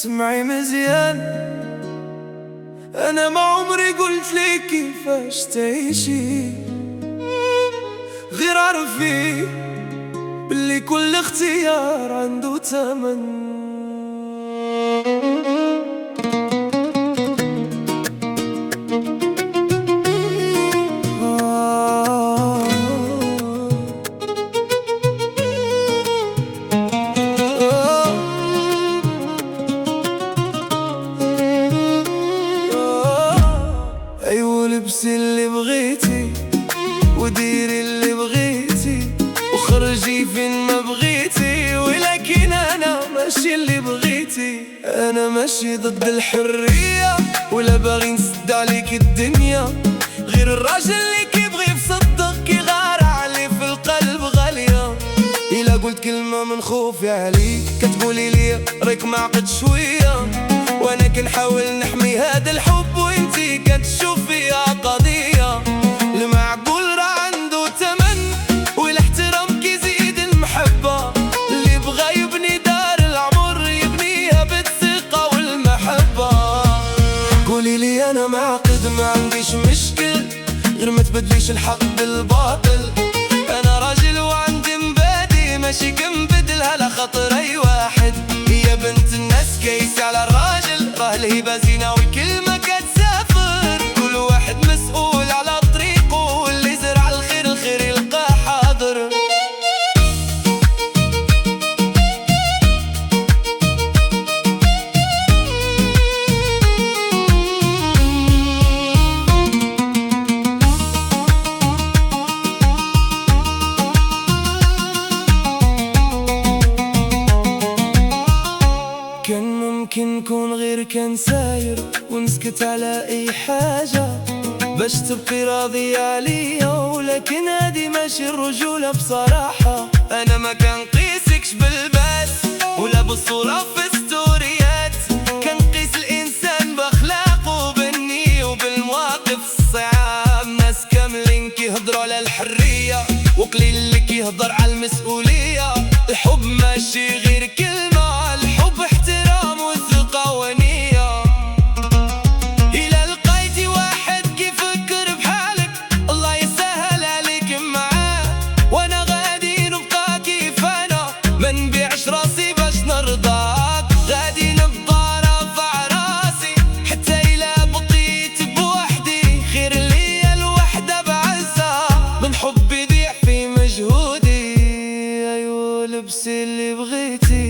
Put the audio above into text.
سمعي مزيان، أنا ما عمري قلت لك كيفاش تعيشي، غير عرفي باللي كل اختيار عنده تمن. أيوة لبسي اللي بغيتي وديري اللي بغيتي وخرجي فين ما بغيتي، ولكن أنا ماشي اللي بغيتي. أنا ماشي ضد الحرية ولا باغي نسد عليك الدنيا، غير الراجل اللي كيبغي يصدق كيغار عليه في القلب غالية. إلا قلت كلمة من خوفي عليك كتقولي لي ريك معقد شوية، وانا كنحاول نحمي هذا الحب وانتي كتشوف فيها قضية. المعقول راه عنده تمن والاحترام كيزيد المحبة، اللي بغى يبني دار العمر يبنيها بالثقة والمحبة. قولي لي انا معقد ما عنديش مشكل، غير ما تبدليش الحق بالباطل. انا راجل وعندي مبادئ ماشي كنبدلها لخاطر اي واحد. هي بنت الناس كيس على الراجل، راه الهبة زينة والكلمة كتسافر. كل واحد مسؤول على طريقه، واللي زرع الخير الخير يلقاه حاضر. كان ممكن نكون غير كان ساير ونسكت على اي حاجة باش تبقي راضية عليا، ولكن هادي ماشي الرجولة بصراحة. انا ما كنقيسكش بالباس ولا بالصورة في ستوريات، كنقيس الانسان باخلاقه وبالنية وبالمواقف الصعاب. ناس كاملين كيهضروا على الحرية وقليل اللي كيهضر على المسؤولية. الحب ماشي غير كلمة، الحب احترام وثقة ونية. إلا لقيتي واحد كيفكر بحالك الله يسهل عليك معاه، وانا غادي نبقى كيف انا ما نبيعش راسي باش نرضاك. غادي نبقى رافع راسي حتى إلا بقيت بوحدي، خير ليا الوحدة بعزها من حب يضيع في مجهودي. أيوة لبسي اللي بغيتي